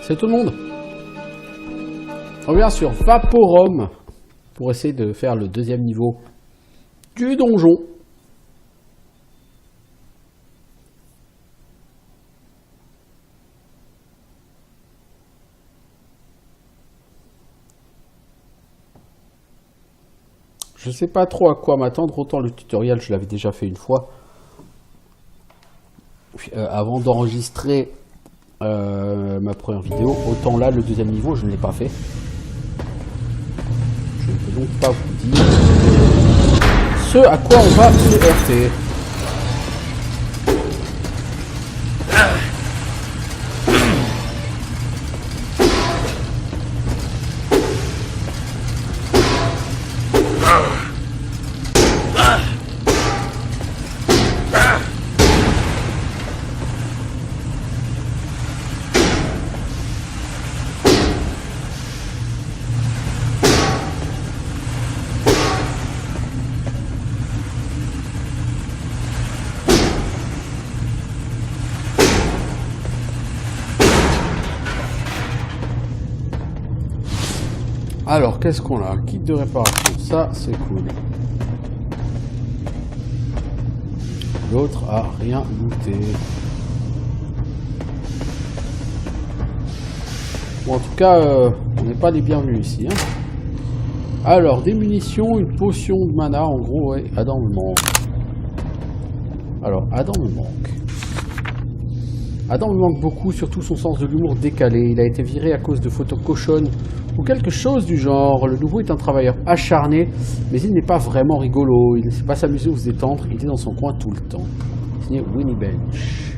C'est tout le monde. On revient sur Vaporum pour essayer de faire le deuxième niveau du donjon. Je sais pas trop à quoi m'attendre, autant le tutoriel je l'avais déjà fait une fois. Avant d'enregistrer ma première vidéo, autant là le deuxième niveau je ne l'ai pas fait. Je ne peux donc pas vous dire ce à quoi on va se heurter. Alors, qu'est-ce qu'on a? Kit de réparation, ça c'est cool. L'autre a rien looté. Bon, en tout cas, on n'est pas les bienvenus ici. Hein. Alors, des munitions, une potion de mana, en gros, ouais, Adam me manque. Alors, Adam me manque. Adam me manque beaucoup, surtout son sens de l'humour décalé. Il a été viré à cause de photos cochonnes ou quelque chose du genre. Le nouveau est un travailleur acharné, mais il n'est pas vraiment rigolo. Il ne sait pas s'amuser ou se détendre. Il est dans son coin tout le temps. Signé Winnie Bench.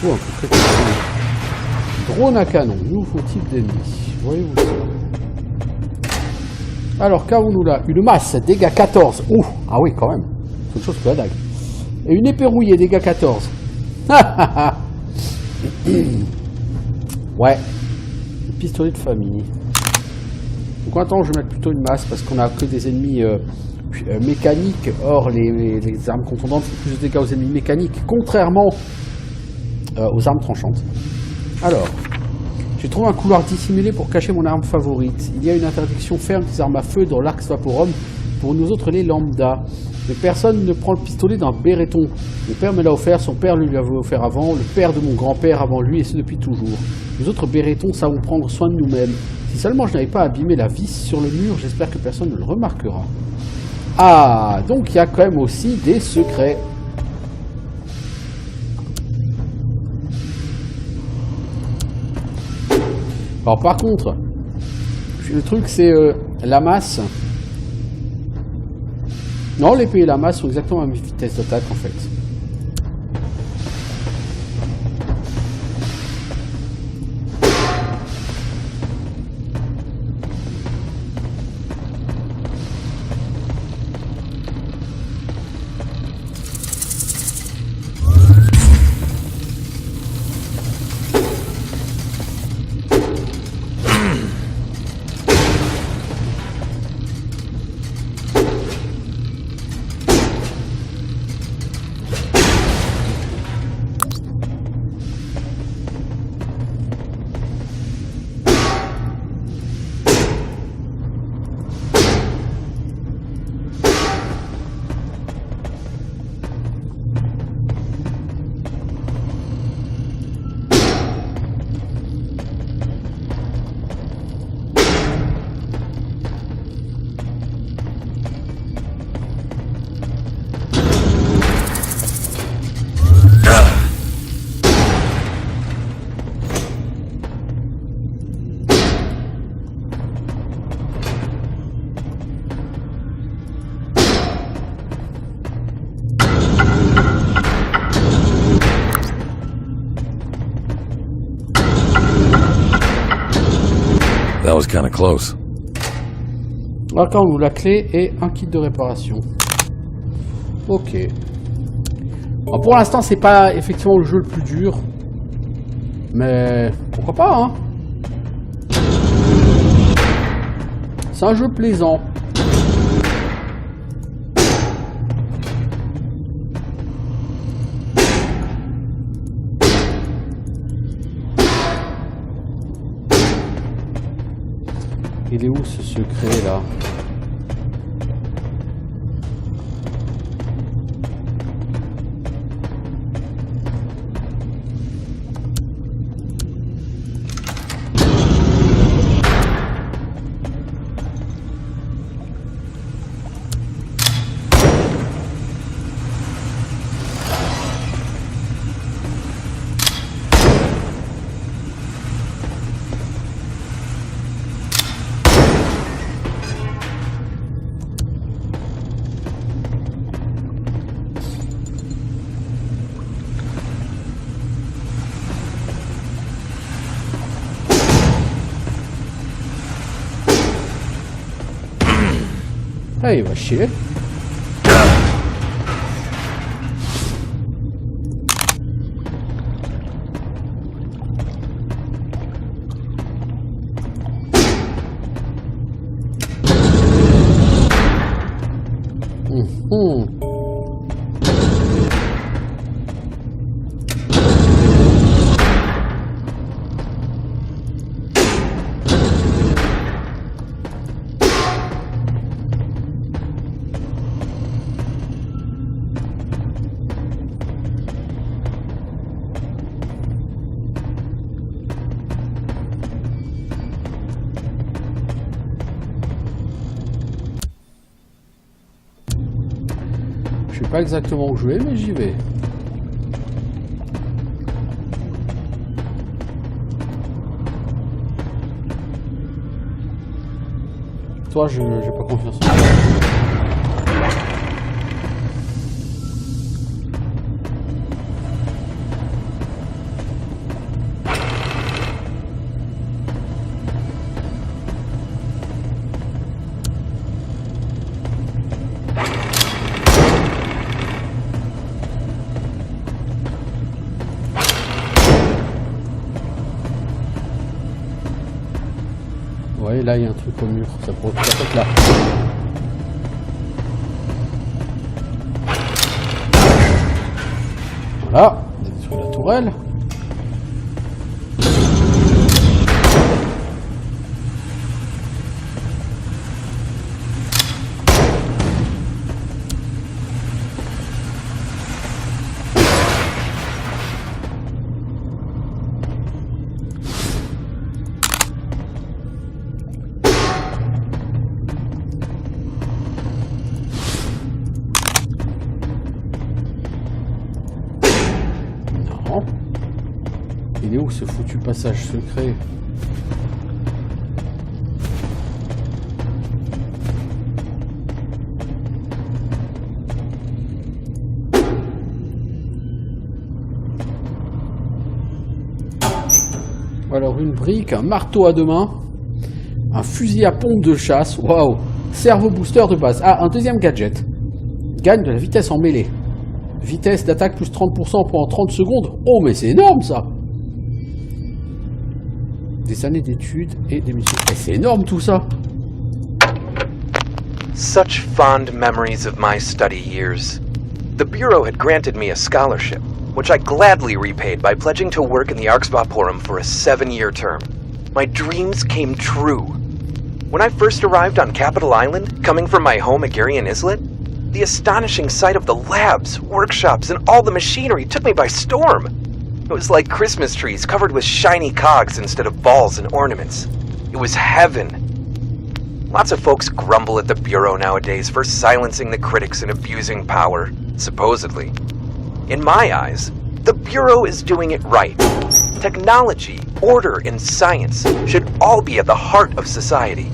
Oh, un peu très drone à canon, nouveau type d'ennemi. Voyez-vous ça. Alors, qu'avons-nous là? Une masse, dégâts 14. Ouh, ah oui, quand même. C'est autre chose que la dague. Et une épée rouillée, dégâts 14. Ouais. Un pistolet de famille. Donc attends, je vais mettre plutôt une masse parce qu'on a que des ennemis mécaniques. Or, les armes confondantes font plus de dégâts aux ennemis mécaniques, contrairement aux armes tranchantes. Alors, j'ai trouvé un couloir dissimulé pour cacher mon arme favorite. Il y a une interdiction ferme des armes à feu dans l'Arx Vaporum pour nous autres les lambda. Mais personne ne prend le pistolet d'un béreton. Mon père me l'a offert, son père lui l'avait offert avant, le père de mon grand-père avant lui, et ce depuis toujours. Nous autres béretons savons prendre soin de nous-mêmes. Si seulement je n'avais pas abîmé la vis sur le mur, j'espère que personne ne le remarquera. Ah, donc il y a quand même aussi des secrets. Alors par contre, le truc c'est la masse. Non, l'épée et la masse sont exactement à la même vitesse d'attaque en fait. That was kind of close. D'accord, on ouvre la clé et un kit de réparation. Ok. Alors pour l'instant, c'est pas effectivement le jeu le plus dur. Mais pourquoi pas, hein? C'est un jeu plaisant. Il est où ce secret là? Ah, il va chier. Je sais pas exactement où je vais, mais j'y vais. Toi, j'ai pas confiance en toi. Ouais, là il y a un truc au mur, ça pourrait être là. Voilà, on est sur la tourelle. Il est où ce foutu passage secret? Alors une brique, un marteau à deux mains, un fusil à pompe de chasse, waouh, cerveau booster de base. Ah, un deuxième gadget. Gagne de la vitesse en mêlée. Vitesse d'attaque plus 30% pendant 30 secondes. Oh mais c'est énorme ça! Des années d'études et des missions. Et c'est énorme tout ça! Such fond memories of my study years. The Bureau had granted me a scholarship, which I gladly repaid by pledging to work in the Arxvaporum for a 7-year term. My dreams came true. When I first arrived on Capital Island, coming from my home at Garion Islet, the astonishing sight of the labs, workshops, and all the machinery took me by storm. It was like Christmas trees covered with shiny cogs instead of balls and ornaments. It was heaven. Lots of folks grumble at the Bureau nowadays for silencing the critics and abusing power, supposedly. In my eyes, the Bureau is doing it right. Technology, order, and science should all be at the heart of society.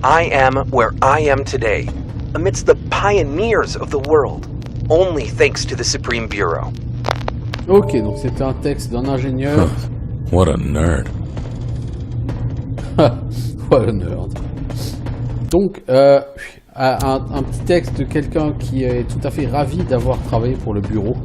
I am where I am today, amidst the pioneers of the world, only thanks to the Supreme Bureau. Ok, donc c'était un texte d'un ingénieur. What a nerd. What a nerd. Donc, un petit texte de quelqu'un qui est tout à fait ravi d'avoir travaillé pour le bureau.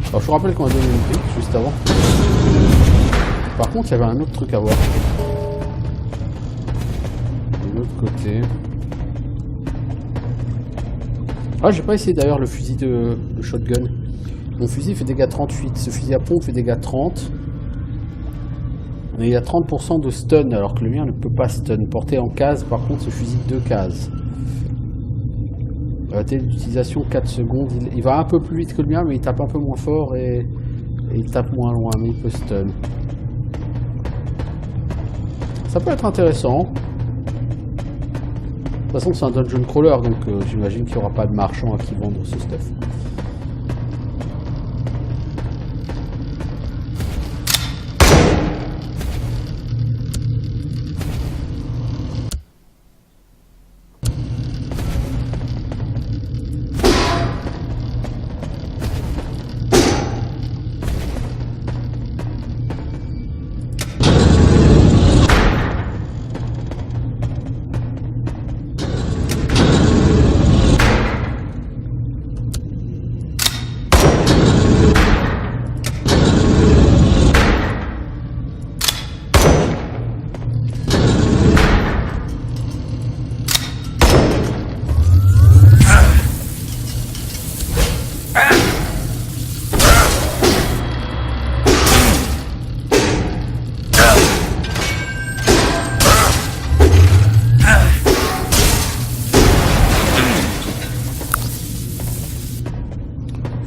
Alors, je vous rappelle qu'on a donné une brique juste avant. Par contre, il y avait un autre truc à voir. De l'autre côté. Ah, j'ai pas essayé d'ailleurs le fusil de shotgun. Mon fusil fait dégâts 38. Ce fusil à pompe fait dégâts 30. Mais il y a 30% de stun, alors que le mien ne peut pas stun. Porté en case, par contre, ce fusil de 2 cases. Télé d'utilisation 4 secondes. Il va un peu plus vite que le mien, mais il tape un peu moins fort et il tape moins loin, mais il peut stun. Ça peut être intéressant. De toute façon, c'est un dungeon crawler, donc j'imagine qu'il n'y aura pas de marchands à qui vendre ce stuff.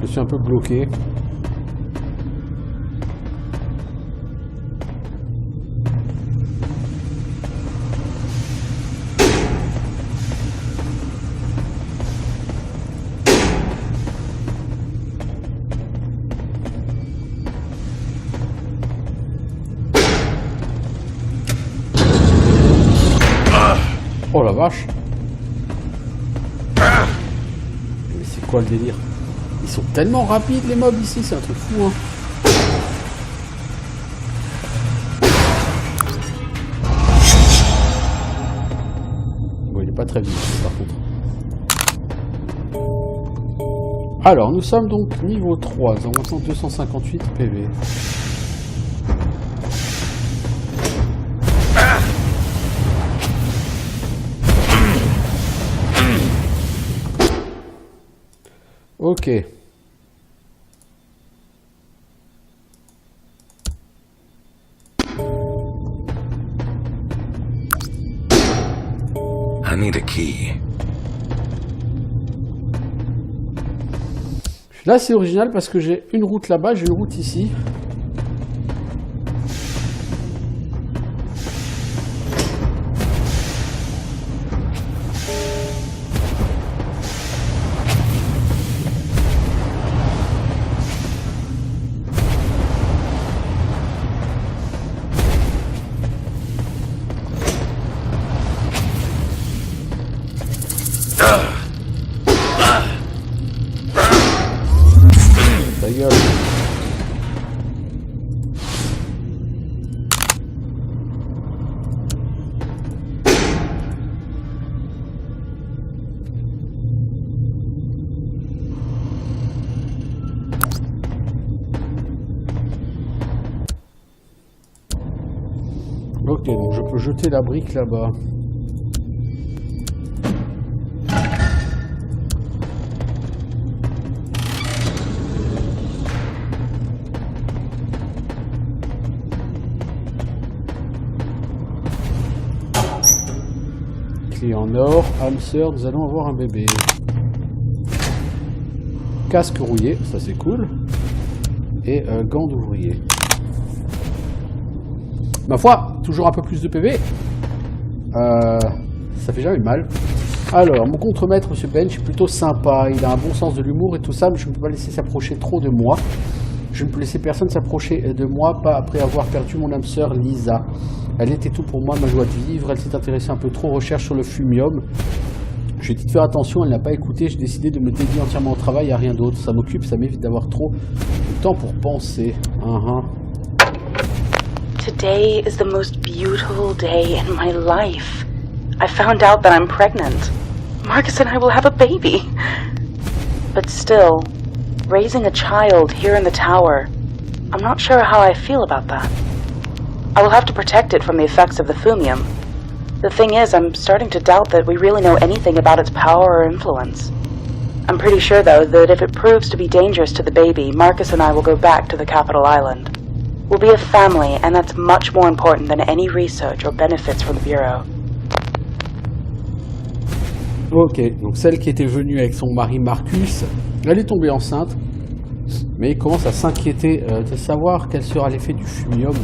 Je suis un peu bloqué. Oh la vache! Mais c'est quoi le délire? Ils sont tellement rapides les mobs ici, c'est un truc fou hein. Bon, il est pas très vite par contre. Alors, nous sommes donc niveau 3, nous avons 258 PV. Ok. I need a key. Là, c'est original parce que j'ai une route là-bas, j'ai une route ici. Ta gueule. Ok, donc je peux jeter la brique là-bas. Clé en or, hamster, nous allons avoir un bébé. Casque rouillé, ça c'est cool. Et gants d'ouvrier. Ma foi, toujours un peu plus de PV. Ça fait jamais mal. Alors, mon contremaître, Monsieur Bench, est plutôt sympa. Il a un bon sens de l'humour et tout ça, mais je ne peux pas laisser s'approcher trop de moi. Je ne peux laisser personne s'approcher de moi, pas après avoir perdu mon âme sœur Lisa. Elle était tout pour moi, ma joie de vivre. Elle s'est intéressée un peu trop aux recherches sur le fumium. J'ai dit de faire attention, elle n'a pas écouté. J'ai décidé de me dédier entièrement au travail et à rien d'autre. Ça m'occupe, ça m'évite d'avoir trop de temps pour penser. Today is the most beautiful day in my life. I found out that I'm pregnant. Marcus and I will have a baby. But still, raising a child here in the tower, I'm not sure how I feel about that. I will have to protect it from the effects of the fumium. The thing is, I'm starting to doubt that we really know anything about its power or influence. I'm pretty sure, though, that if it proves to be dangerous to the baby, Marcus and I will go back to the capital island. We'll be a family, and that's much more important than any research or benefits from the Bureau. Ok, donc celle qui était venue avec son mari Marcus, elle est tombée enceinte, mais il commence à s'inquiéter de savoir quel sera l'effet du fumium.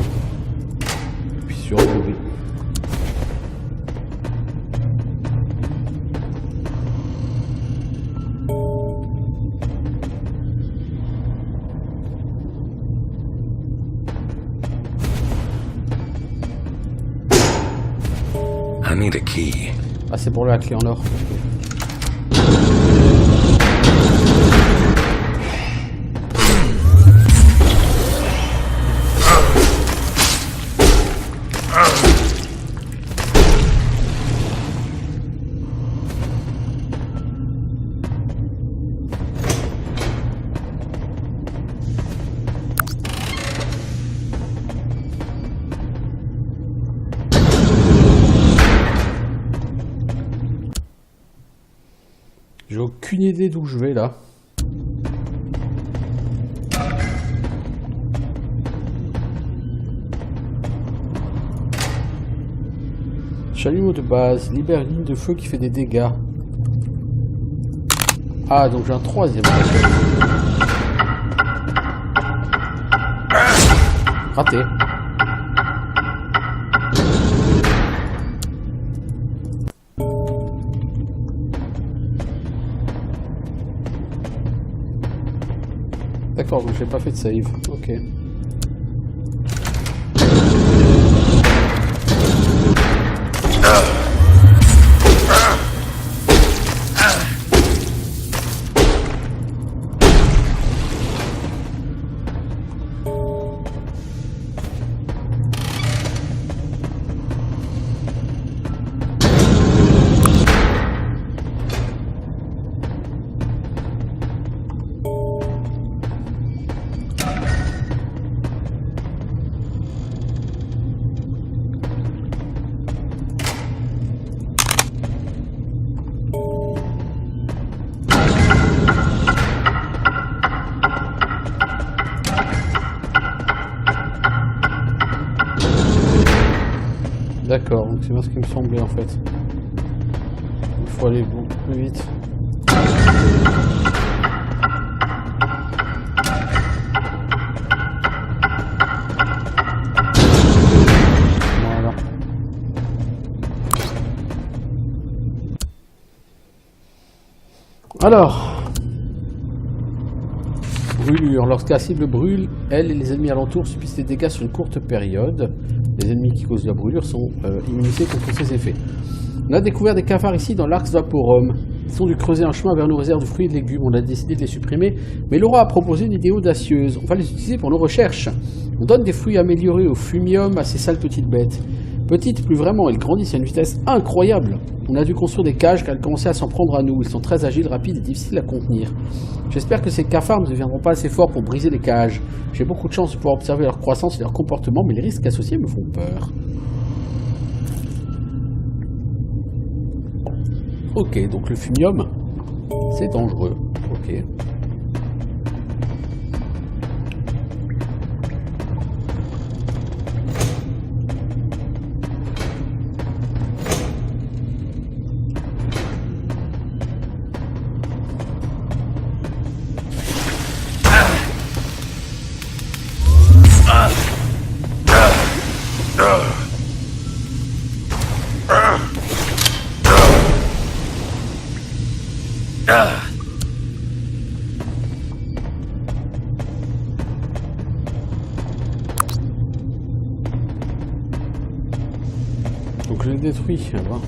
Puis sur le bébé. I need a key. Ah, c'est pour la clé en or. J'ai aucune idée d'où je vais là. Chalumeau de base, libère une ligne de feu qui fait des dégâts. Ah, donc j'ai un troisième. Raté. D'accord, donc j'ai pas fait de save. Ok. D'accord, donc c'est bien ce qui me semblait en fait. Il faut aller beaucoup plus vite. Voilà. Alors, brûlure. Lorsque la cible brûle, elle et les ennemis alentours subissent des dégâts sur une courte période. Les ennemis qui causent la brûlure sont immunisés contre ces effets. On a découvert des cafards ici dans l'Arx Vaporum. Ils ont dû creuser un chemin vers nos réserves de fruits et de légumes. On a décidé de les supprimer, mais Laura a proposé une idée audacieuse. On va les utiliser pour nos recherches. On donne des fruits améliorés au fumium à ces sales petites bêtes. Petites, plus vraiment, elles grandissent à une vitesse incroyable. On a dû construire des cages car elles commençaient à s'en prendre à nous. Ils sont très agiles, rapides et difficiles à contenir. J'espère que ces cafards ne deviendront pas assez forts pour briser les cages. J'ai beaucoup de chance de pouvoir observer leur croissance et leur comportement, mais les risques associés me font peur. Ok, donc le fumium, c'est dangereux. Ok. Donc je l'ai détruit. Voilà.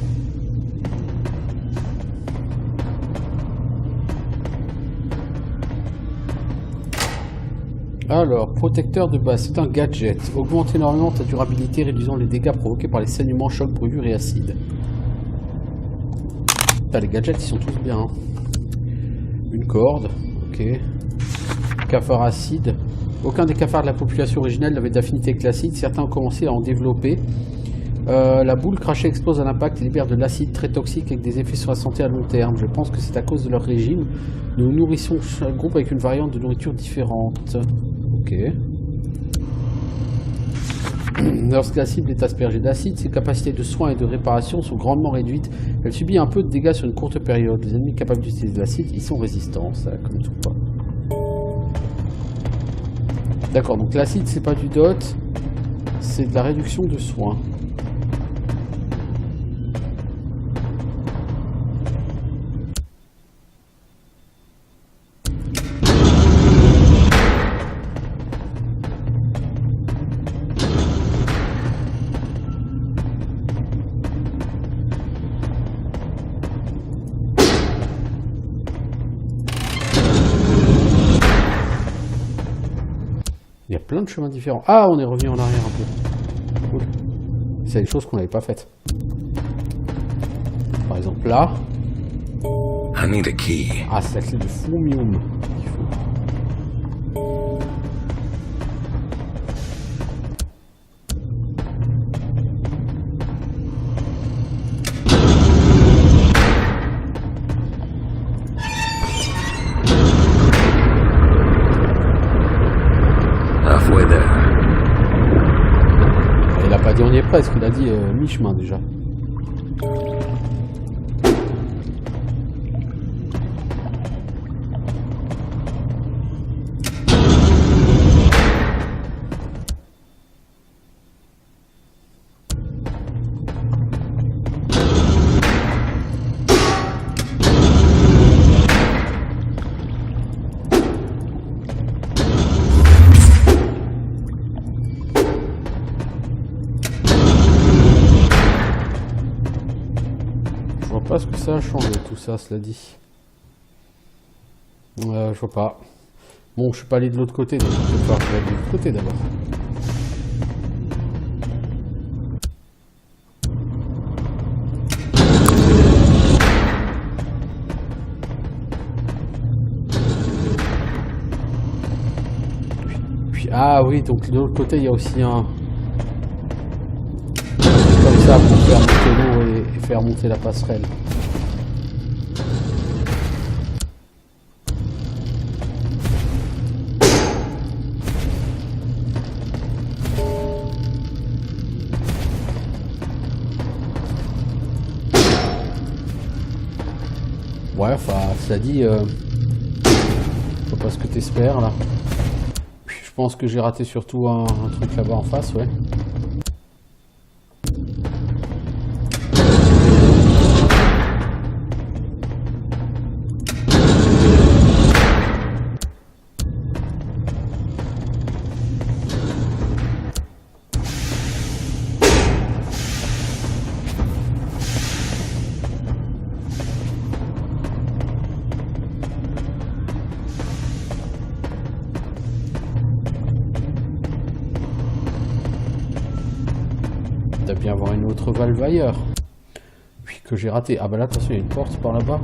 Alors, protecteur de base, c'est un gadget. Augmente énormément ta durabilité, réduisant les dégâts provoqués par les saignements, chocs, brûlures et acides. Putain, les gadgets, ils sont tous bien. Hein. Une corde, ok. Cafard acide. Aucun des cafards de la population originelle n'avait d'affinité avec l'acide. Certains ont commencé à en développer. La boule crachée explose à l'impact et libère de l'acide très toxique avec des effets sur la santé à long terme. Je pense que c'est à cause de leur régime. Nous nourrissons chaque groupe avec une variante de nourriture différente. Ok. Lorsque la cible est aspergée d'acide, ses capacités de soins et de réparation sont grandement réduites. Elle subit un peu de dégâts sur une courte période. Les ennemis capables d'utiliser de l'acide, ils sont résistants, ça, comme tout pas. D'accord, donc l'acide, c'est pas du dot, c'est de la réduction de soins. Il y a plein de chemins différents. Ah, on est revenu en arrière un peu. Cool. C'est des choses qu'on n'avait pas faites. Par exemple là. I need a key. Ah, c'est la clé de Fumium qu'il faut. Halfway there. Il a pas dit on y est presque, il a dit mi-chemin déjà. Je vois pas ce que ça a changé tout ça, cela dit. Je vois pas. Bon, je suis pas allé de l'autre côté, donc je vais faire de l'autre côté d'abord. Ah oui, donc de l'autre côté il y a aussi un... comme ça pour faire monter l'eau et faire monter la passerelle. Ouais, enfin, ça dit... faut pas ce que t'espères là. Je pense que j'ai raté surtout un truc là-bas en face, ouais. Il doit bien avoir une autre valve ailleurs. Puis que j'ai raté. Ah bah là, attention, il y a une porte par là-bas.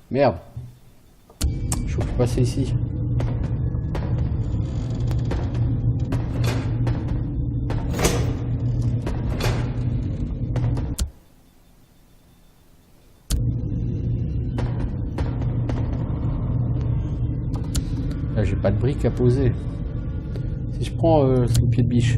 Merde. Je peux passer ici. Là, j'ai pas de briques à poser. Si je prends le pied de biche.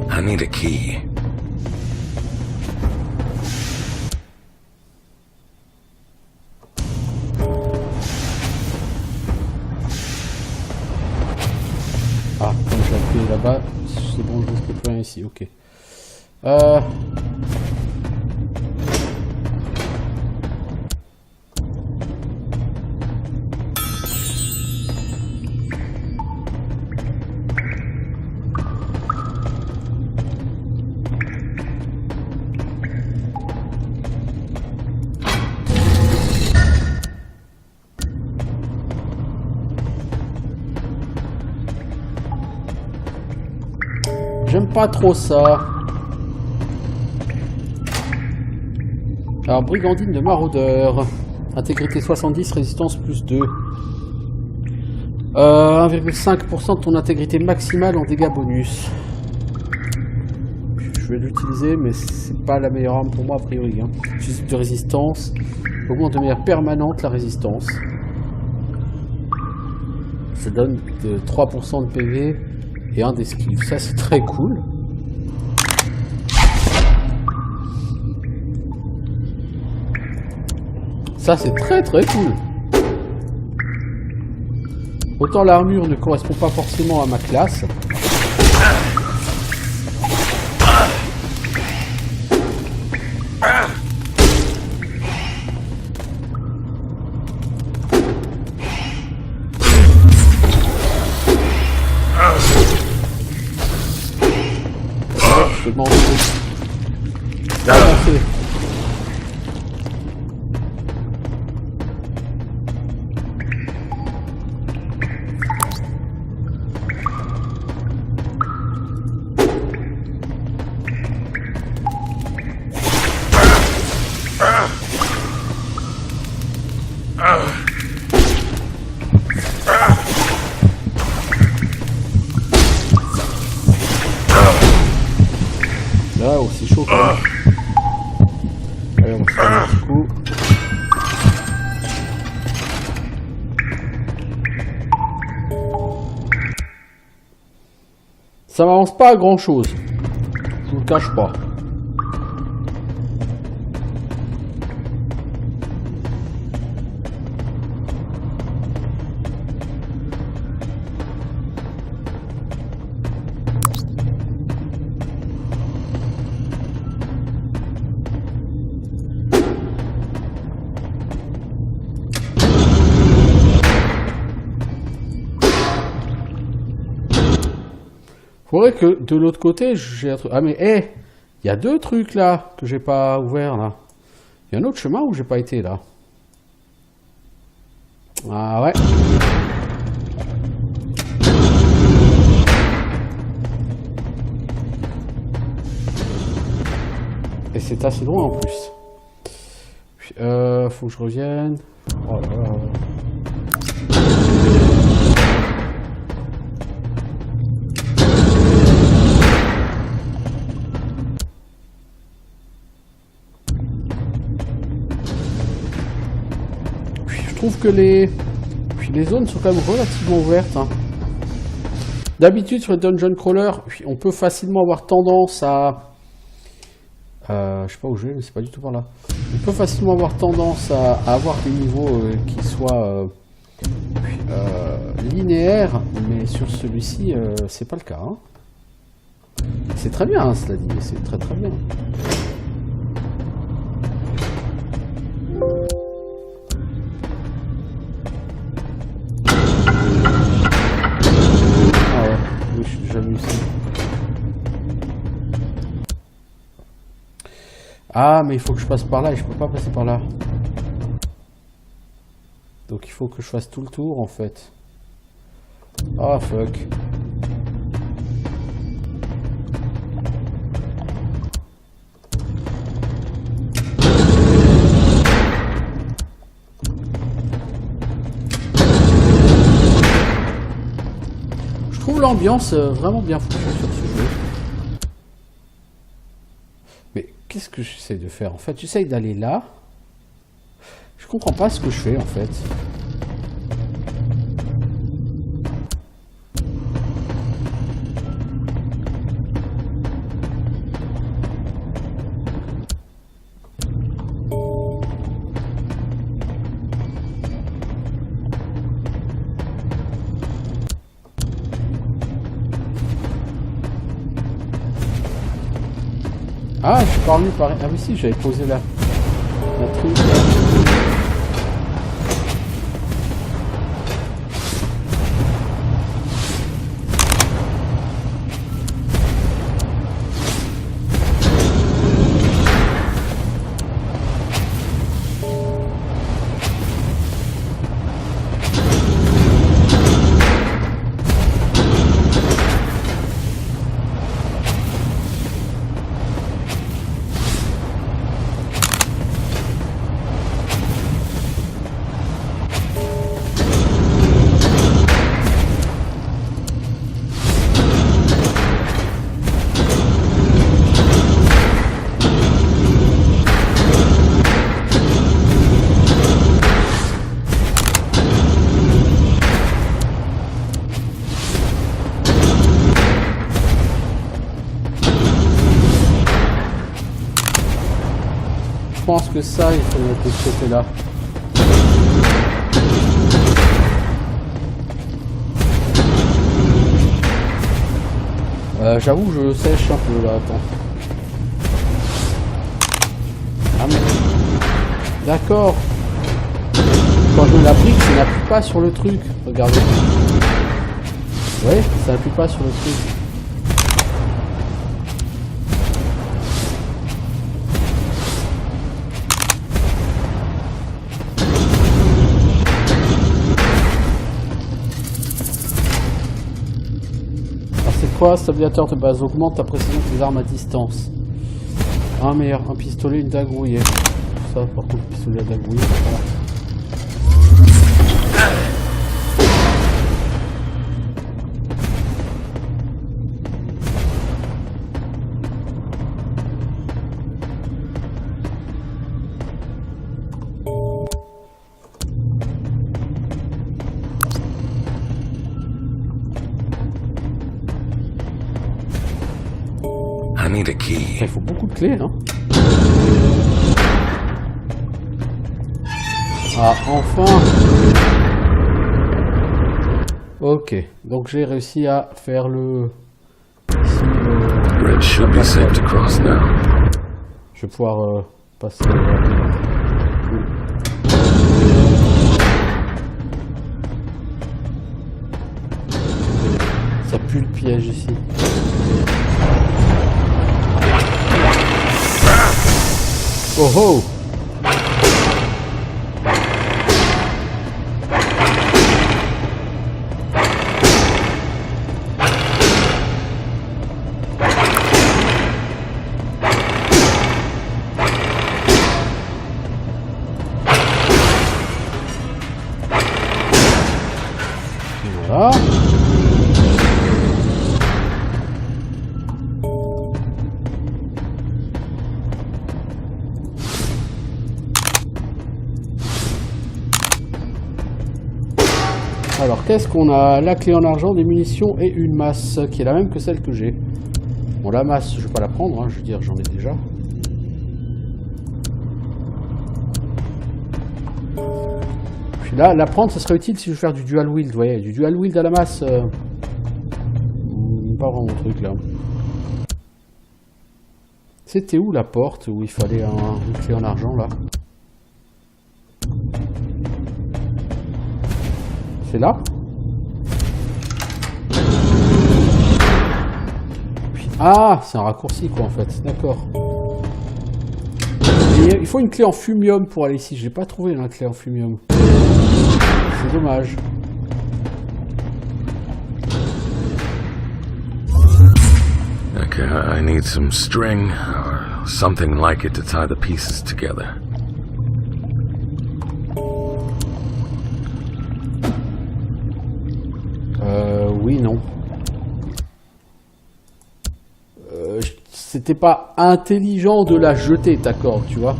I need a key. ici, ok. J'aime pas trop ça. Alors, brigandine de maraudeur. Intégrité 70, résistance plus 2. 1,5% de ton intégrité maximale en dégâts bonus. Je vais l'utiliser, mais c'est pas la meilleure arme pour moi a priori. Hein. Juste de résistance. Augmente de manière permanente la résistance. Ça donne de 3% de PV. Et un d'esquive, ça c'est très cool. Ça c'est très cool. Autant l'armure ne correspond pas forcément à ma classe. Je demande avancer. Là, oh, c'est chaud quand même. Allez, on va se faire un petit coup. Ça m'avance pas à grand chose. Je vous le cache pas. Faudrait que de l'autre côté, j'ai un truc. Ah mais hé, il y a deux trucs là que j'ai pas ouvert là. Il y a un autre chemin où j'ai pas été là. Ah ouais. Et c'est assez loin en plus. Puis, faut que je revienne. Oh là là. Je trouve que les zones sont quand même relativement ouvertes. Hein. D'habitude sur les dungeon crawlers, on peut facilement avoir tendance à... je sais pas où je vais, mais c'est pas du tout par là. On peut facilement avoir tendance à avoir des niveaux qui soient linéaires, mais sur celui-ci, c'est pas le cas. Hein. C'est très bien, hein, cela dit, c'est très bien. Je suis déjà venu ici. Ah, mais il faut que je passe par là et je peux pas passer par là. Donc il faut que je fasse tout le tour en fait. Ah, fuck. Je trouve l'ambiance vraiment bien foutue sur ce jeu. Mais qu'est-ce que j'essaie de faire en fait? J'essaye d'aller là. Je comprends pas ce que je fais en fait. Ah, je suis pas revenu par... Ah oui, si, j'avais posé la truc. Je pense que ça, il faut le mettre de ce côté-là. J'avoue, je sèche un peu là, attends. Ah mais... D'accord. Quand je mets la brique, ça n'appuie pas sur le truc. Regardez. Ouais, ça n'appuie pas sur le truc. Stabilisateur de base augmente la précision des armes à distance. Un meilleur, un pistolet, une dague rouillée. Ça, par contre, le pistolet à dague rouillée, voilà. I need a key. Il faut beaucoup de clés, hein. Ah, enfin. Ok, donc j'ai réussi à faire le... Bridge should be safe to cross now. Je vais pouvoir passer... Ça pue le piège ici. Oh oh! Voilà. Alors, qu'est-ce qu'on a? La clé en argent, des munitions et une masse, qui est la même que celle que j'ai. Bon, la masse, je vais pas la prendre, hein, je veux dire, j'en ai déjà. Puis là, la prendre, ça serait utile si je veux faire du dual wield, vous voyez, du dual wield à la masse. Pas vraiment mon truc, là. C'était où la porte où il fallait une clé en argent, là? C'est là. Ah, c'est un raccourci quoi en fait, d'accord. Il faut une clé en fumium pour aller ici, j'ai pas trouvé la clé en fumium. C'est dommage. Okay, I need some string or something like it to tie the pieces together. Oui, non. C'était pas intelligent de la jeter, ta corde, tu vois.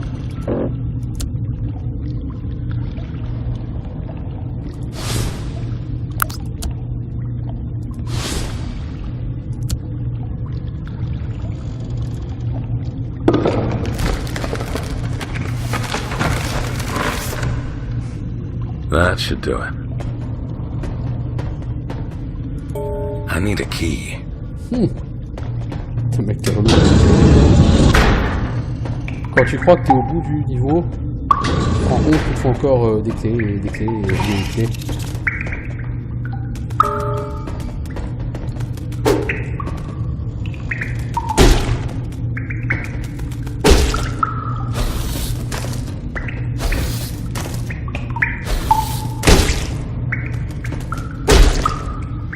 That should do it. I need a key. Le mec qui est remis. Quand tu crois que tu es au bout du niveau, tu te rends compte qu'il faut encore des clés et des clés et des clés.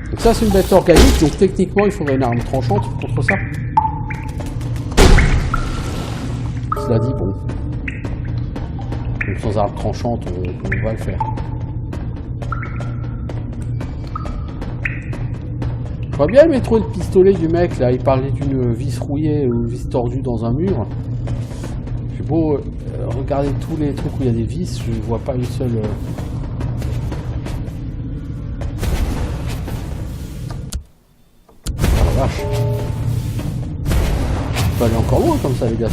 Donc ça c'est une bête organique, donc techniquement il faudrait une arme tranchante contre ça. Cela dit, bon. Donc sans arme tranchante, on va le faire. On voit bien le métro et le pistolet du mec là, il parlait d'une vis rouillée ou vis tordue dans un mur. J'ai beau regarder tous les trucs où il y a des vis, je ne vois pas une seule. Oh la vache. On peut aller encore loin comme ça les gars.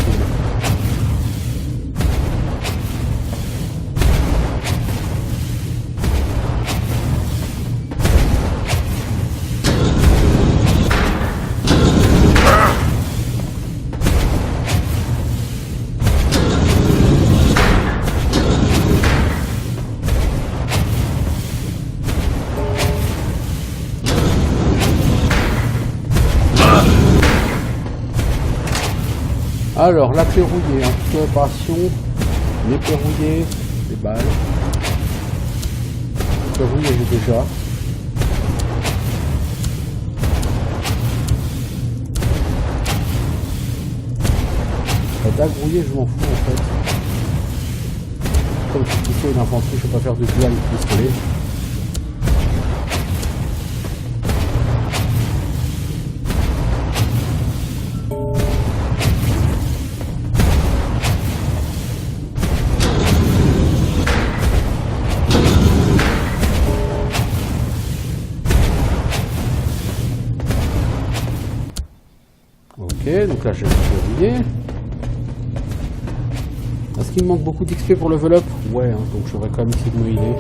Alors, la clé rouillée, toute opération, l'épée rouillée, les balles. La clé rouillée, j'ai déjà. La dague rouillée, je m'en fous en fait. Comme c'est pistolet d'infanterie, je ne vais pas faire de duel avec le pistolet. Ok, donc là je vais verrouiller. Est-ce qu'il me manque beaucoup d'XP pour level up? Ouais, hein, donc je devrais quand même essayer de me healer.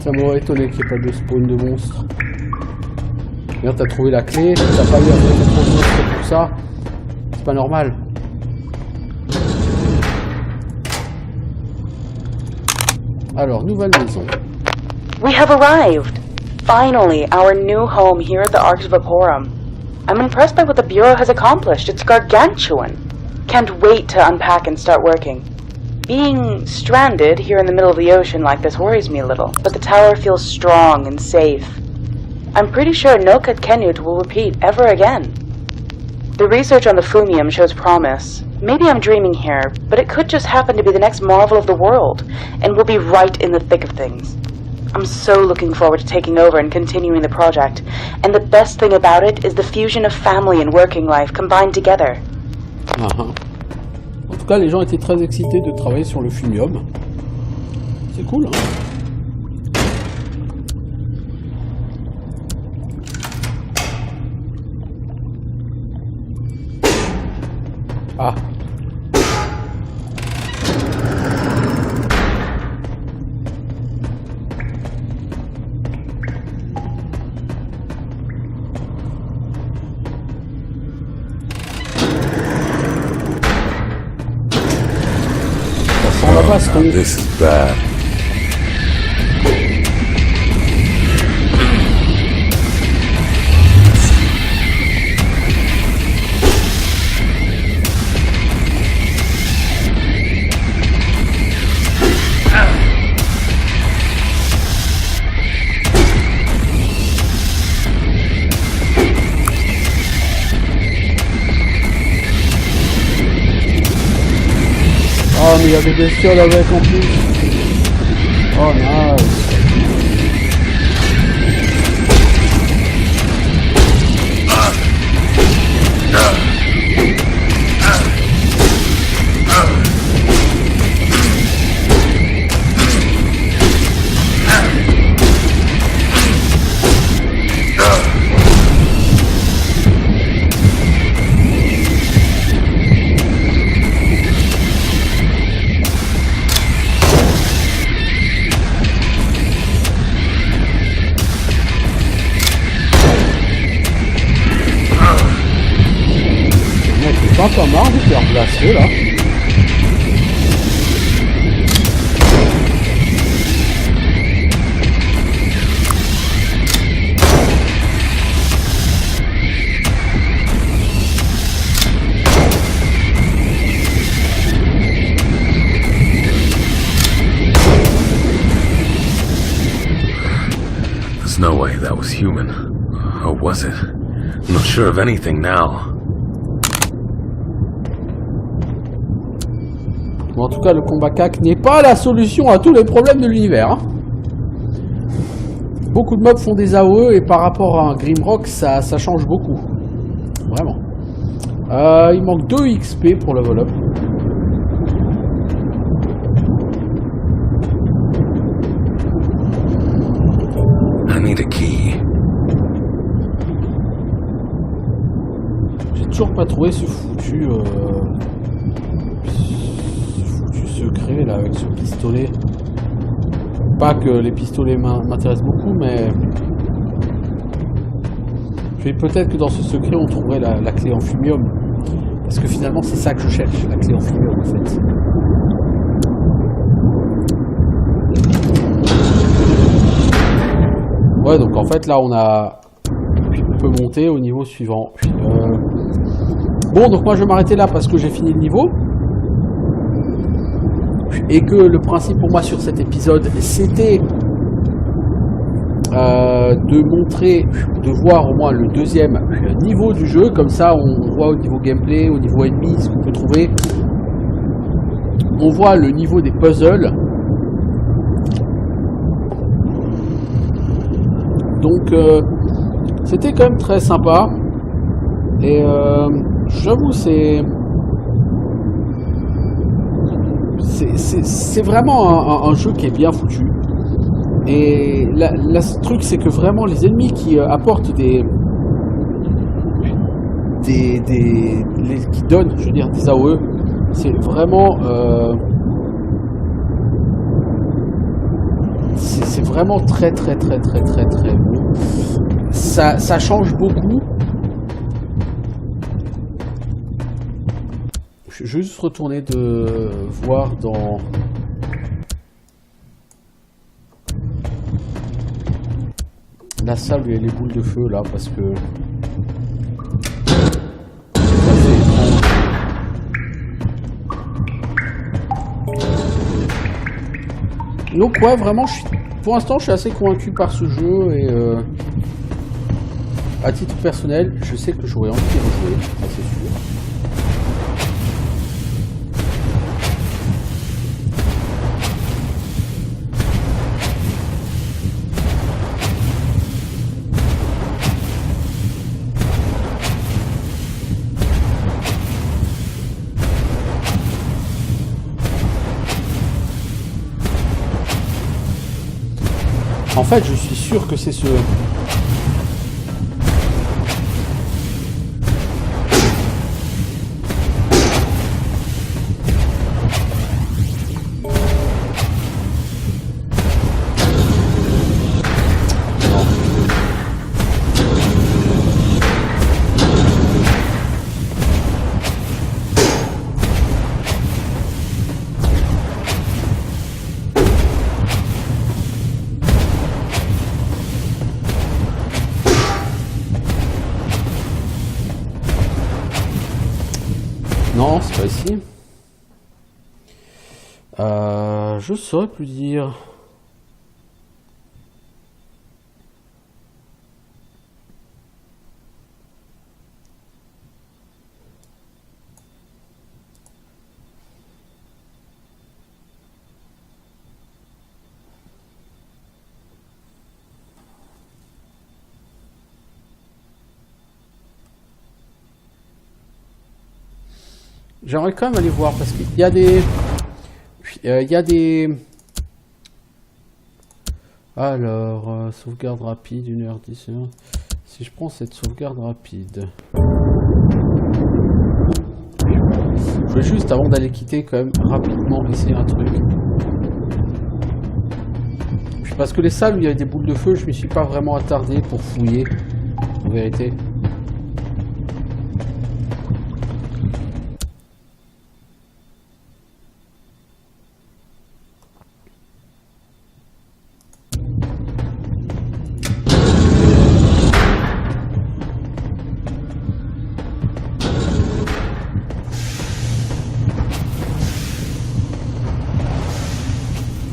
Ça m'aurait étonné qu'il n'y ait pas de spawn de monstres. D'ailleurs, t'as trouvé la clé, t'as pas eu un peu de monstres pour ça. C'est pas normal. Alors, nouvelle maison. We have arrived! Finally, our new home here at the Arks Vaporum. I'm impressed by what the Bureau has accomplished. It's gargantuan. Can't wait to unpack and start working. Being stranded here in the middle of the ocean like this worries me a little, but the tower feels strong and safe. I'm pretty sure no Kenut will repeat ever again. The research on the Fumium shows promise. Maybe I'm dreaming here, but it could just happen to be the next marvel of the world, and we'll be right in the thick of things. I'm so looking forward to taking over and continuing the project, and the best thing about it is the fusion of family and working life combined together. En tout cas, les gens étaient très excités de travailler sur le Fumium. C'est cool, hein? Ah. This is bad. Oh, mais il y a des bestioles avec en plus. Oh, nice. pas comme marre de faire placer là. There's no way that was human. Or was it? I'm not sure of anything now. Bon, en tout cas, le combat CAC n'est pas la solution à tous les problèmes de l'univers. Hein. Beaucoup de mobs font des AOE et par rapport à un Grimrock, ça change beaucoup. Vraiment. Il manque 2 XP pour level up. I need a key. J'ai toujours pas trouvé ce foutu secret là avec ce pistolet. Pas que les pistolets m'intéressent beaucoup, mais peut-être que dans ce secret on trouverait la clé en fumium. Parce que finalement c'est ça que je cherche, la clé en fumium en fait. Ouais, donc en fait là on peut monter au niveau suivant. Bon, donc moi je vais m'arrêter là parce que j'ai fini le niveau. Et que le principe pour moi sur cet épisode, c'était de voir au moins le deuxième niveau du jeu. Comme ça, on voit au niveau gameplay, au niveau ennemi, ce qu'on peut trouver. On voit le niveau des puzzles. Donc, c'était quand même très sympa. Et j'avoue, c'est vraiment un jeu qui est bien foutu. Et le truc, c'est que vraiment les ennemis qui apportent qui donnent, je veux dire, des AOE, c'est vraiment c'est vraiment très bon. Ça change beaucoup. Je vais juste retourner de voir dans la salle où il y a les boules de feu là, parce que c'est assez étrange. Donc ouais, vraiment, pour l'instant je suis assez convaincu par ce jeu et à titre personnel, je sais que j'aurais envie d'y rejouer, ça c'est sûr. En fait, je suis sûr que c'est ce... Non, c'est pas ici. Je saurais plus dire. J'aimerais quand même aller voir parce qu'il y a des... Alors, sauvegarde rapide, 1h10. Si je prends cette sauvegarde rapide... Je vais juste, avant d'aller quitter, quand même, rapidement essayer un truc. Parce que les salles où il y avait des boules de feu, je ne me suis pas vraiment attardé pour fouiller, en vérité.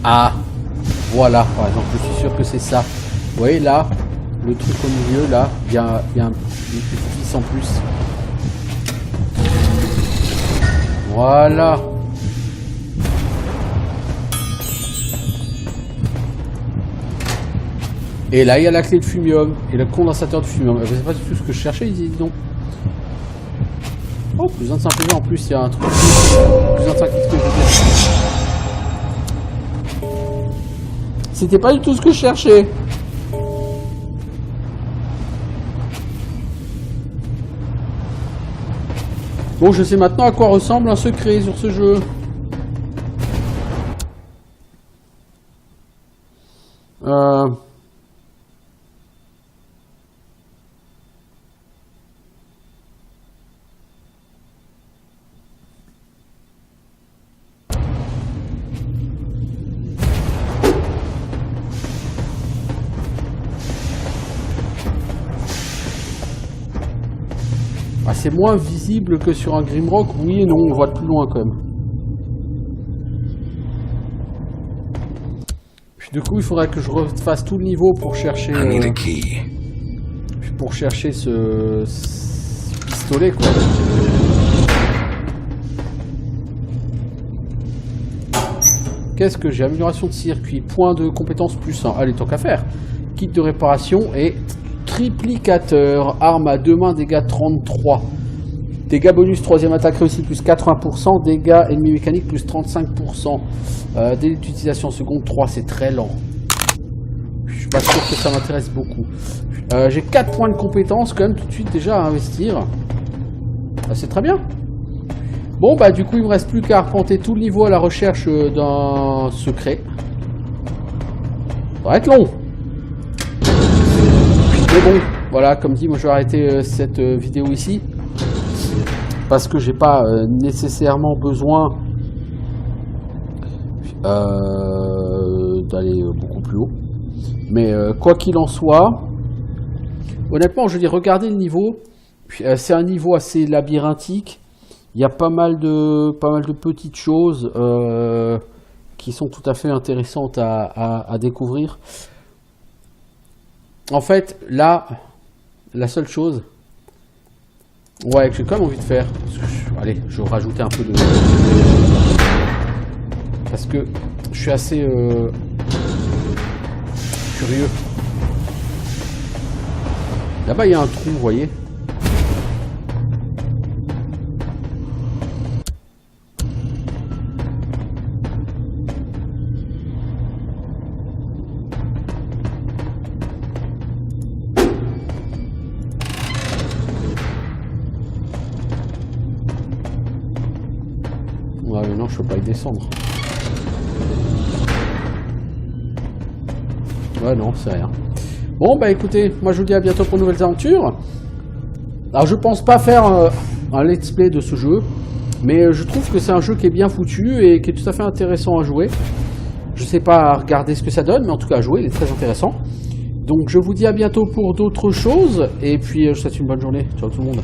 Ah, voilà, par exemple, je suis sûr que c'est ça. Vous voyez là, le truc au milieu, là, il y a une petite vis en plus. Voilà. Et là, il y a la clé de fumium et le condensateur de fumium. Je sais pas du tout ce que je cherchais ici, dis donc. Oh, plus 25 PV en plus, il y a un truc. Plus 25 kits que je veux dire. C'était pas du tout ce que je cherchais. Bon, je sais maintenant à quoi ressemble un secret sur ce jeu. Ah, c'est moins visible que sur un Grimrock, oui et non, on voit de plus loin quand même. Puis du coup, il faudrait que je refasse tout le niveau pour chercher... pour chercher ce pistolet, quoi. Qu'est-ce que j'ai? Amélioration de circuit, point de compétence plus 1. Allez, tant qu'à faire. Kit de réparation et... triplicateur, arme à deux mains, dégâts 33. Dégâts bonus, troisième attaque réussie, plus 80%. Dégâts ennemis mécaniques, plus 35%. Délai d'utilisation seconde, 3, c'est très lent. Je suis pas sûr que ça m'intéresse beaucoup. J'ai 4 points de compétence, quand même, tout de suite déjà à investir. C'est très bien. Bon, bah, du coup, il me reste plus qu'à arpenter tout le niveau à la recherche d'un secret. Ça va être long. Mais bon, voilà, comme dit, moi je vais arrêter cette vidéo ici. Parce que j'ai pas nécessairement besoin d'aller beaucoup plus haut. Mais quoi qu'il en soit, honnêtement, je dis, regardez le niveau. C'est un niveau assez labyrinthique. Il y a pas mal de petites choses qui sont tout à fait intéressantes à découvrir. En fait, là, la seule chose, ouais, que j'ai quand même envie de faire, allez, je vais rajouter un peu de... Parce que je suis assez curieux. Là-bas, il y a un trou, vous voyez. Ouais, mais non, je peux pas y descendre. Ouais, non, c'est rien. Bon, bah écoutez, moi je vous dis à bientôt pour de nouvelles aventures. Alors, je pense pas faire un let's play de ce jeu, mais je trouve que c'est un jeu qui est bien foutu et qui est tout à fait intéressant à jouer. Je sais pas regarder ce que ça donne, mais en tout cas à jouer, il est très intéressant. Donc, je vous dis à bientôt pour d'autres choses, et puis je vous souhaite une bonne journée. Ciao tout le monde.